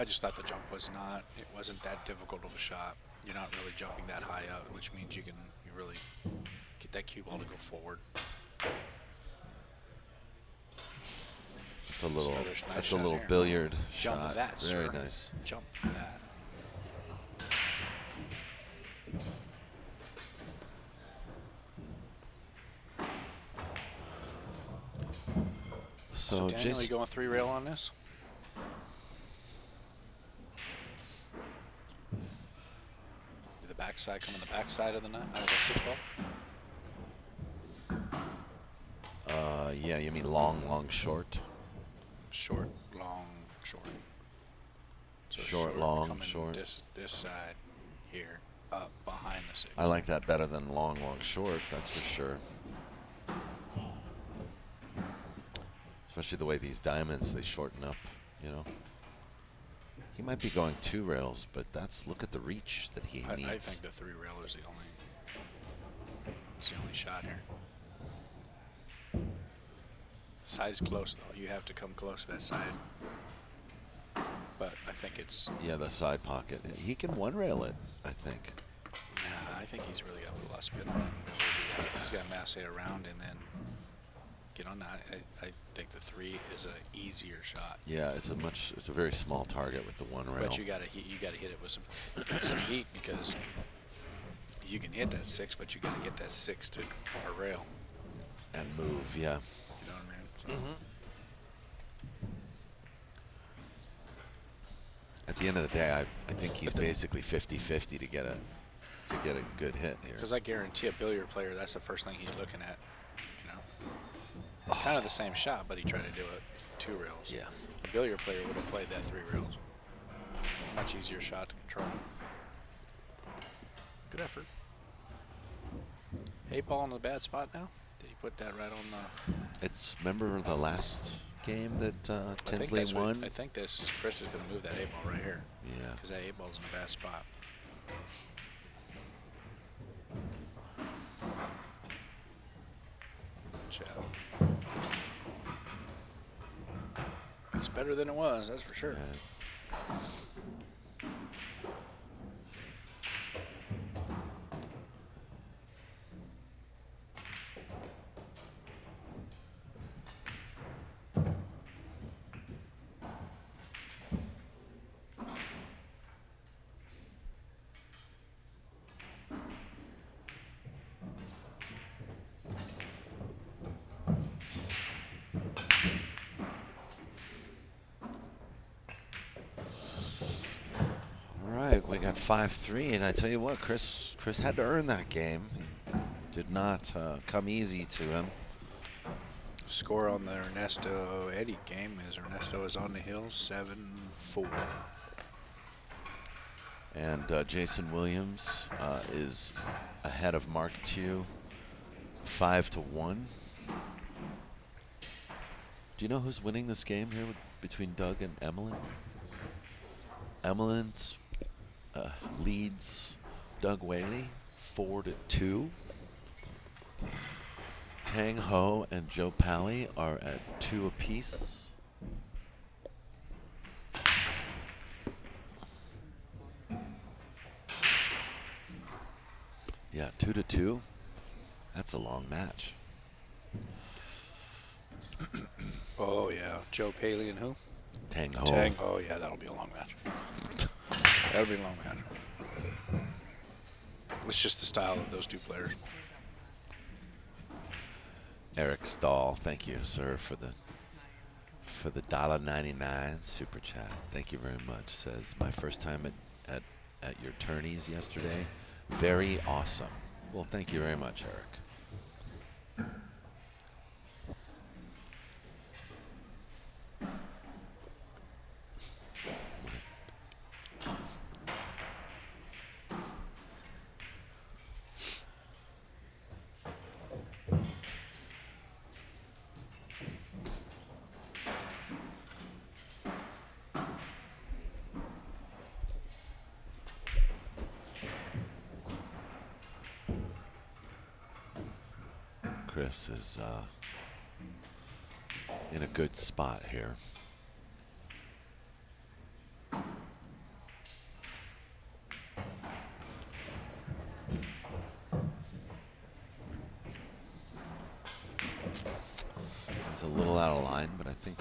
I just thought the jump it wasn't that difficult of a shot. You're not really jumping that high up, which means you really get that cue ball to go forward. It's a little, nice that's a little here. billiard Jump shot. that, Very sir. nice. Jump that. So Daniel, you going 3 rail on this? Do the backside come on the backside of the 6 ball? Yeah, you mean long, short? Short, long, short. So short, long, short. This side here, up behind the 6. I like that better than long, short, that's for sure. Especially the way these diamonds, they shorten up, you know. He might be going 2 rails, but look at the reach that he needs. I think the 3 rail is the only shot here. Side's close though. You have to come close to that side. But I think it's... Yeah, the side pocket. He can 1 rail it, I think. Nah, I think he's really got a lot of spin on it. He's got mass A around and then get on that. I think the 3 is an easier shot. Yeah, it's a very small target with the 1 rail. But you gotta hit it with some heat, because you can hit that 6, but you gotta get that 6 to a rail. And move, yeah. You know what I mean? So. At the end of the day, I think he's basically 50-50 to get a good hit here. Because I guarantee a billiard player, that's the first thing he's looking at. You know, kind of the same shot, but he tried to do it 2 rails. Yeah. A billiard player would have played that 3 rails. Much easier shot to control. Good effort. 8 ball in the bad spot now. Did he put that right on the? Remember the last game that Tinsley won? I think Chris is going to move that 8 ball right here. Yeah. Because that 8 ball's in a bad spot. It's better than it was, that's for sure. Yeah. We got 5-3, and I tell you what, Chris had to earn that game. It did not come easy to him. Score on the Ernesto Eddie game is Ernesto is on the hill 7-4. And Jason Williams is ahead of Mark II 5-1. Do you know who's winning this game here between Doug and Emlyn? Emlyn's leads Doug Whaley 4-2. Tang Ho and Joe Pally are at 2 apiece. Yeah, 2-2. That's a long match. Oh yeah, Joe Paley and who? Tang Ho. Oh yeah, that'll be a long match. That'll be a long match. It's just the style of those 2 players. Eric Stahl, thank you, sir, for the $1.99 super chat. Thank you very much. Says my first time at your tourneys yesterday. Very awesome. Well, thank you very much, Eric. Chris is in a good spot here. think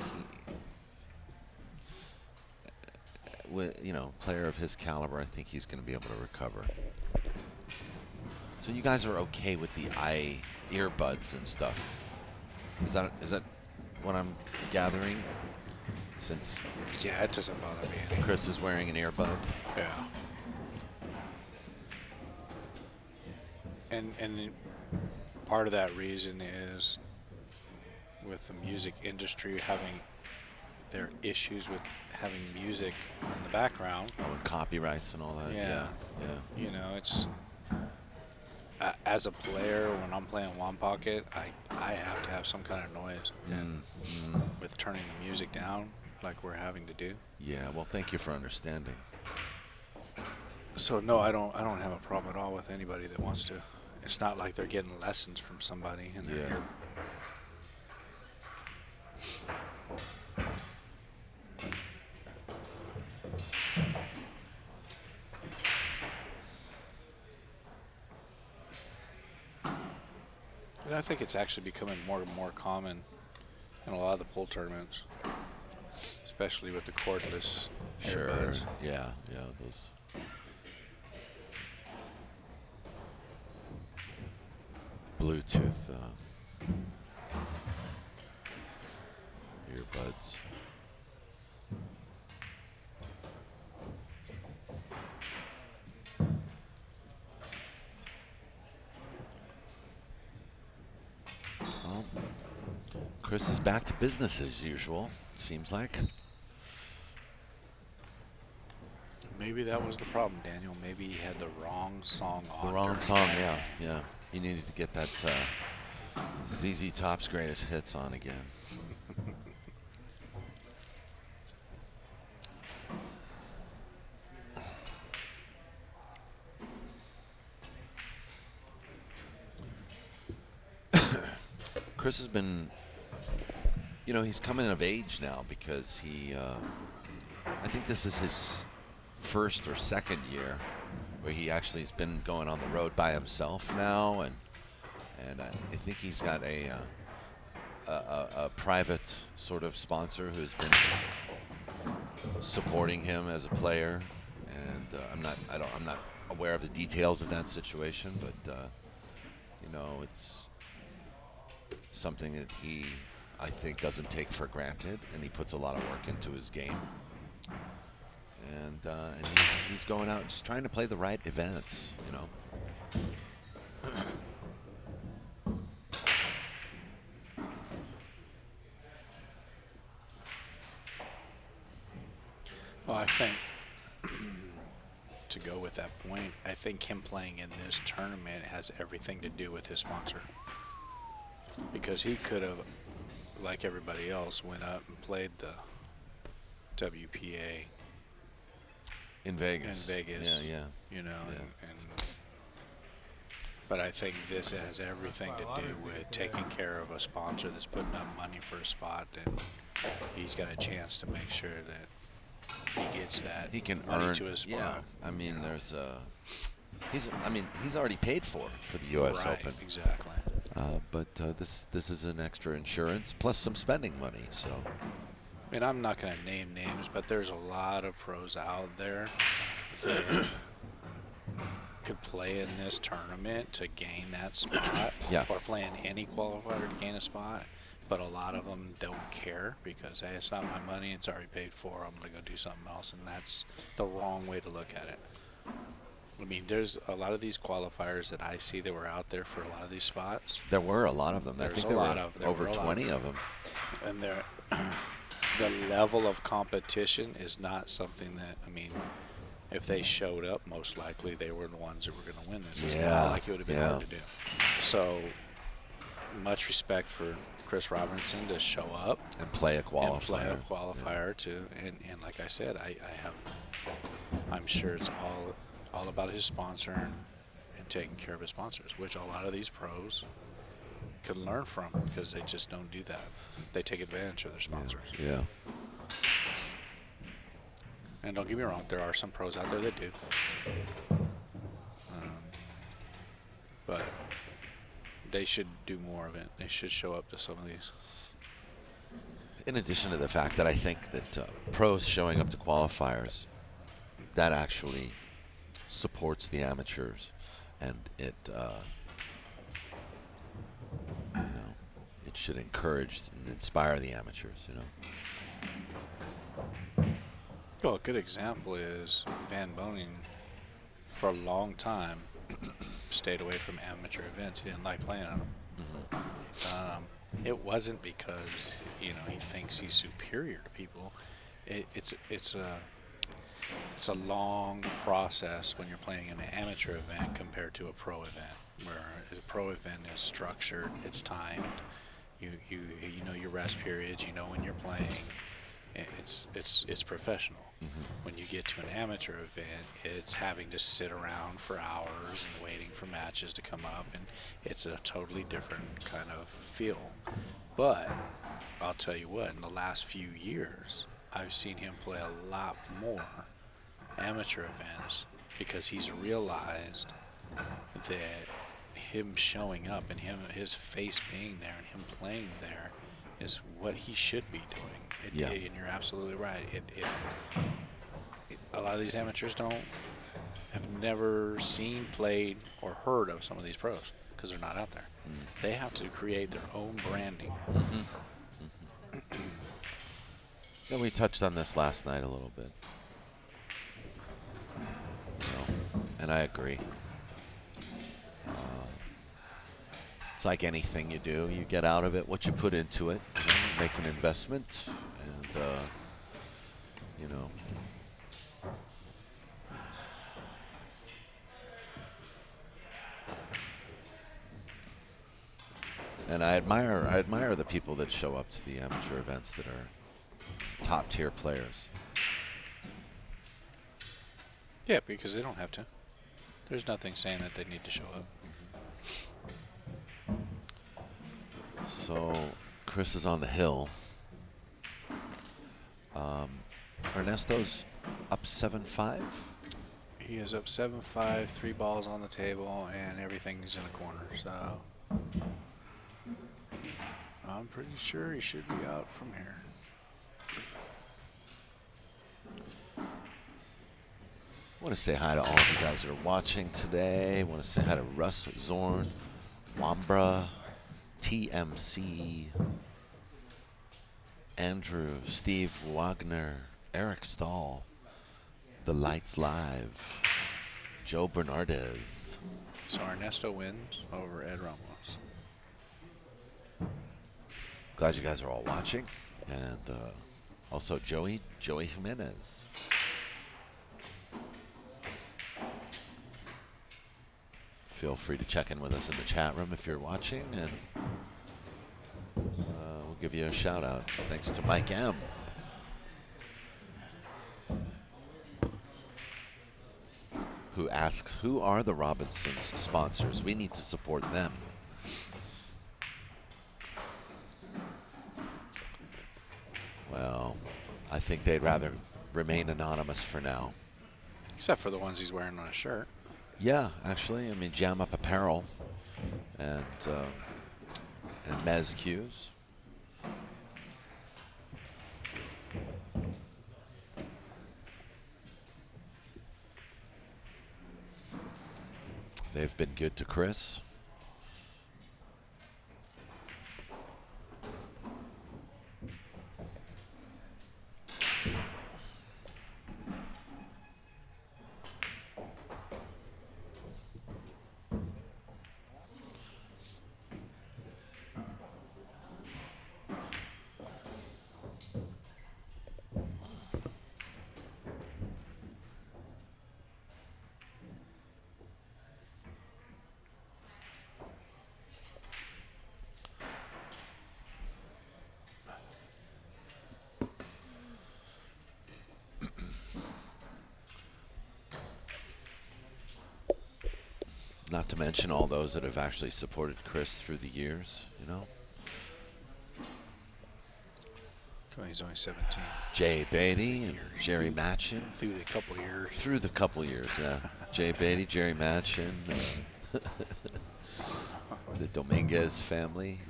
with player of his caliber, I think he's going to be able to recover. So you guys are okay with the earbuds and stuff? Is that what I'm gathering? Since Yeah, it doesn't bother me any. Chris is wearing an earbud. Yeah. And part of that reason is with the music industry having their issues with having music in the background. Oh, and copyrights and all that. Yeah. Yeah. You know, it's as a player, when I'm playing one pocket, I have to have some kind of noise. And with turning the music down, like we're having to do. Yeah. Well, thank you for understanding. So no, I don't have a problem at all with anybody that wants to. It's not like they're getting lessons from somebody in their ear. And I think it's actually becoming more and more common in a lot of the pool tournaments, especially with the cordless earbuds. Yeah. Those. Bluetooth earbuds. Well, Chris is back to business as usual, seems like. Maybe that was the problem, Daniel. Maybe he had the wrong song on. The wrong song, yeah. He needed to get that ZZ Top's Greatest Hits on again. Chris has been, he's coming of age now because I think this is his first or second year where he actually has been going on the road by himself now, and I think he's got a private sort of sponsor who's been supporting him as a player, and I'm not aware of the details of that situation, but it's something that he, I think, doesn't take for granted, and he puts a lot of work into his game. And he's going out and just trying to play the right events, Well, I think to go with that point, I think him playing in this tournament has everything to do with his sponsor. Because he could have, like everybody else, went up and played the WPA in Vegas. Yeah. But I think this has everything to do with taking care of a sponsor that's putting up money for a spot, and he's got a chance to make sure that he gets that he can money earn to his spot. Yeah, I mean, he's already paid for the U.S. Right, Open. Exactly. But this is an extra insurance plus some spending money. So, I mean, I'm not going to name names, but there's a lot of pros out there that could play in this tournament to gain that spot, or play in any qualifier to gain a spot. But a lot of them don't care because, hey, it's not my money, it's already paid for, I'm going to go do something else, and that's the wrong way to look at it. I mean, there's a lot of these qualifiers that I see that were out there for a lot of these spots. There were a lot of them. I think there were over 20 of them. And the level of competition is not something that, I mean, if they showed up, most likely they were the ones that were going to win this. It's not like it would have been hard to do. So, much respect for Chris Robinson to show up and play a qualifier. too. And like I said, I'm sure it's all about his sponsor and taking care of his sponsors, which a lot of these pros can learn from because they just don't do that. They take advantage of their sponsors. Yeah. And don't get me wrong, there are some pros out there that do. But they should do more of it. They should show up to some of these. in addition to the fact that I think that pros showing up to qualifiers, that actually supports the amateurs, and it it should encourage and inspire the amateurs. Well, a good example is Van Boning, for a long time, stayed away from amateur events. He didn't like playing on them. It wasn't because he thinks he's superior to people. It's a long process when you're playing an amateur event compared to a pro event, where a pro event is structured, it's timed. You know your rest periods. You know when you're playing. It's professional. When you get to an amateur event, it's having to sit around for hours and waiting for matches to come up, and it's a totally different kind of feel. But I'll tell you what, in the last few years, I've seen him play a lot more amateur events because he's realized that him showing up and his face being there and him playing there is what he should be doing. And you're absolutely right. A lot of these amateurs have never seen, played, or heard of some of these pros because they're not out there. They have to create their own branding. Yeah, we touched on this last night a little bit. And I agree. It's like anything you do. You get out of it what you put into it. Make an investment, and And I admire the people that show up to the amateur events that are top tier players. Yeah, because they don't have to. There's nothing saying that they need to show up. So Chris is on the hill. Ernesto's up 7-5. He is up 7-5, 3 balls on the table, and everything's in the corner. So I'm pretty sure he should be out from here. I want to say hi to all of you guys that are watching today. I want to say hi to Russ Zorn, Wambra, TMC, Andrew, Steve Wagner, Eric Stahl, The Lights Live, Joe Bernardez. So Ernesto wins over Ed Ramos. Glad you guys are all watching. And also Joey Jimenez. Feel free to check in with us in the chat room if you're watching, and we'll give you a shout out. Thanks to Mike M. Who asks, who are the Robinsons sponsors? We need to support them. Well, I think they'd rather remain anonymous for now. Except for the ones he's wearing on his shirt. Yeah, actually, I mean, Jam Up Apparel and Mez Q's. They've been good to Chris. Not to mention all those that have actually supported Chris through the years, you know. He's only 17. Jay Beatty and Jerry Matchin. Through the couple years. Through the couple years, yeah. Jay Beatty, Jerry Matchin, the Dominguez family.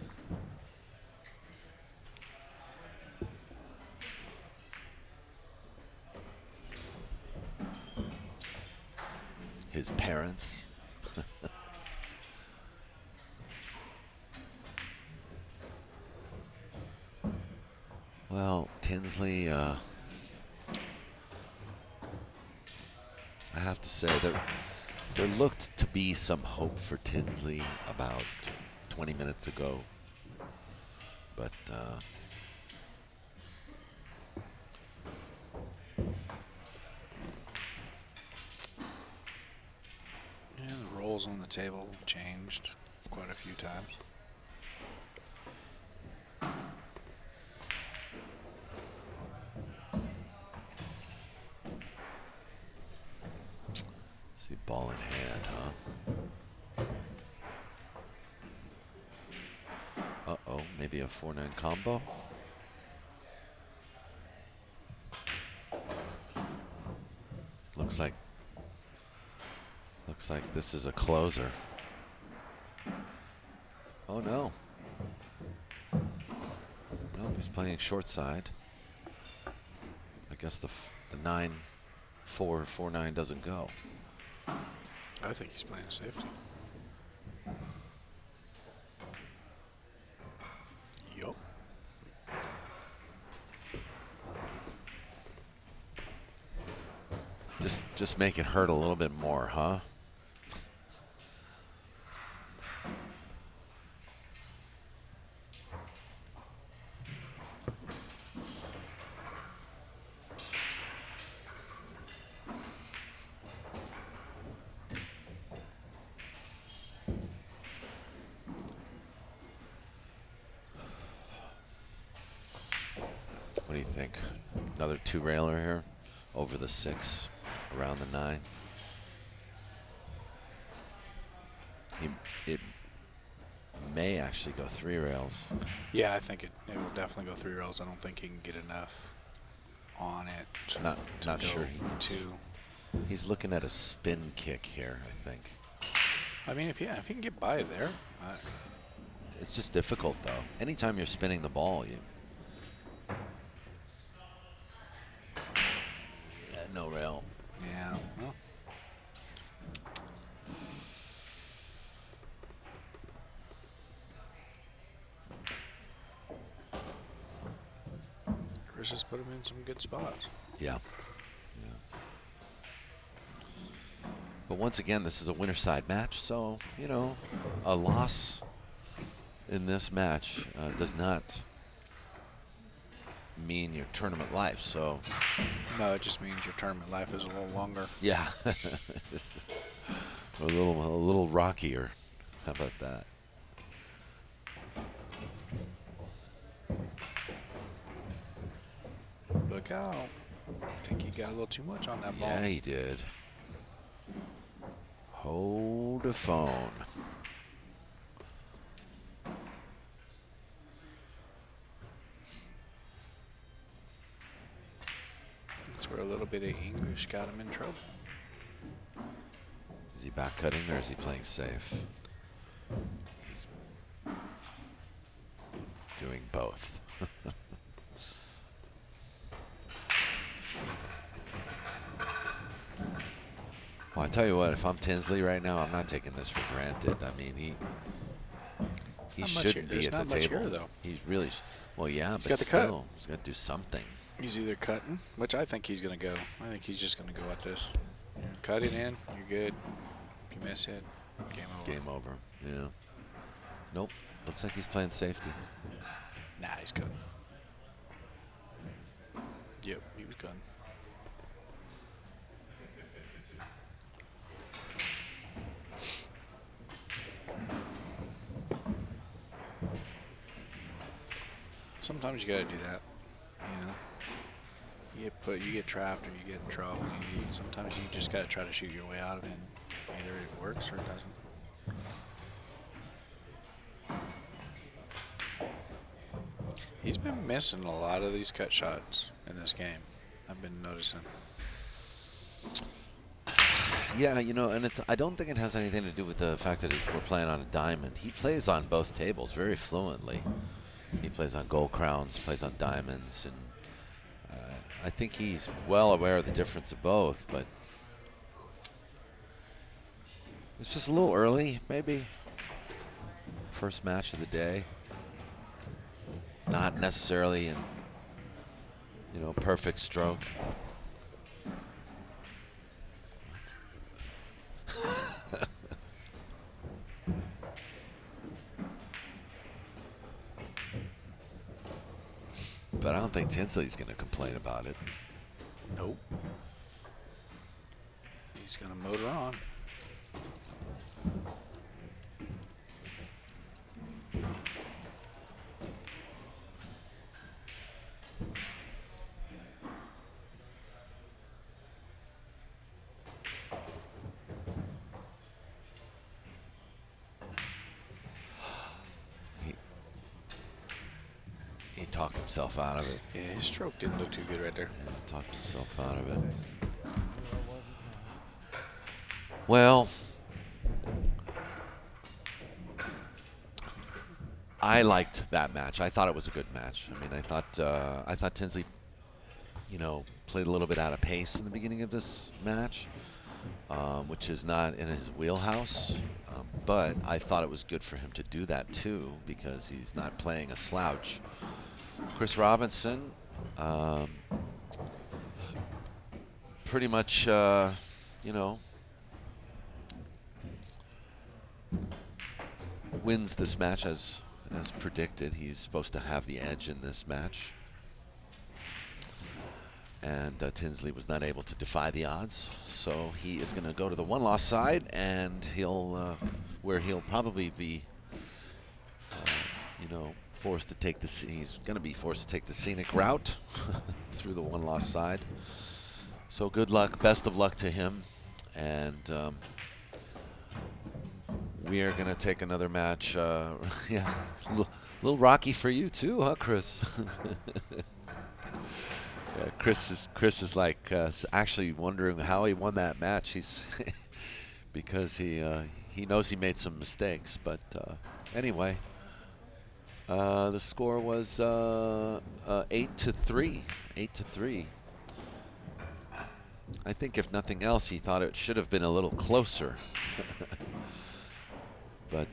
his parents. Well, Tinsley, I have to say there looked to be some hope for Tinsley about 20 minutes ago, but Yeah, the roles on the table changed quite a few times. see, ball in hand, huh? Uh-oh, maybe a 4-9 combo. Looks like this is a closer. Oh no. Nope, he's playing short side. I guess the 9-4, 4-9 doesn't go. I think he's playing safety. Yup. Just make it hurt a little bit more, huh? What do you think? Another 2-railer here over the 6, around the 9. It may actually go 3 rails. Yeah, I think it will definitely go 3 rails. I don't think he can get enough on it. Not to sure he can. 2. He's looking at a spin kick here, I think. I mean, if he can get by there. It's just difficult, though. Anytime you're spinning the ball, no rail. Yeah. Well. Chris has put him in some good spots. Yeah. But once again, this is a winner side match, so, you know, a loss in this match does not mean your tournament life, so. No, it just means your tournament life is a little longer. Yeah. It's a little rockier. How about that? Look out. I think he got a little too much on that ball. Yeah, he did. Hold the phone. That's where a little bit of English got him in trouble. Is he back cutting or is he playing safe? He's doing both. Well, I tell you what, if I'm Tinsley right now, I'm not taking this for granted. I mean, he shouldn't be at the table. Here, though. He's really, well, yeah, He's but got the still, cut. he's got to do something. He's either cutting, which I think he's going to go. I think he's just going to go at this. Cut it in, you're good. If you miss it, game over. Game over, yeah. Nope, looks like he's playing safety. Nah, he's cutting. Yep, he was cutting. Sometimes you gotta do that, you know. You get trapped or you get in trouble. Sometimes you just gotta try to shoot your way out of it. And either it works or it doesn't. He's been missing a lot of these cut shots in this game. I've been noticing. Yeah, you know, and I don't think it has anything to do with the fact that we're playing on a diamond. He plays on both tables very fluently. He plays on gold crowns, plays on diamonds, and I think he's well aware of the difference of both. But It's just a little early, maybe. First match of the day. Not necessarily in, perfect stroke. But I don't think Tinsley's going to complain about it. Nope. He's going to motor on. He talked himself out of it. Yeah, his stroke didn't look too good right there. Yeah, talked himself out of it. Well, I liked that match. I thought it was a good match. I mean, I thought Tinsley, played a little bit out of pace in the beginning of this match, which is not in his wheelhouse. But I thought it was good for him to do that too, because he's not playing a slouch. Chris Robinson, pretty much, wins this match as predicted. He's supposed to have the edge in this match. And Tinsley was not able to defy the odds, so he is going to go to the one-loss side, and where he'll probably be, forced to take he's going to be forced to take the scenic route through the one-loss side. So good luck, best of luck to him, and we are going to take another match. Yeah, a little rocky for you too, huh, Chris? Yeah, Chris is like actually wondering how he won that match. He's because he knows he made some mistakes. But anyway, the score was 8-3. 8-3. I think if nothing else, he thought it should have been a little closer. But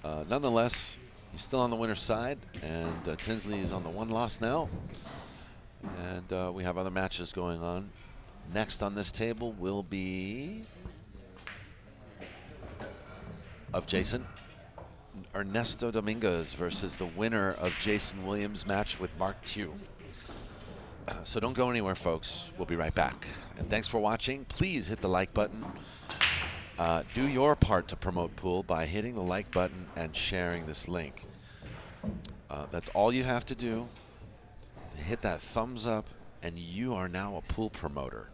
nonetheless, he's still on the winner's side, and Tinsley is on the one loss now. And we have other matches going on. Next on this table will be of Jason Ernesto Dominguez versus the winner of Jason Williams' match with Mark Tew. So don't go anywhere, folks. We'll be right back. And thanks for watching. Please hit the like button. Do your part to promote pool by hitting the like button and sharing this link. That's all you have to do. Hit that thumbs up, and you are now a pool promoter.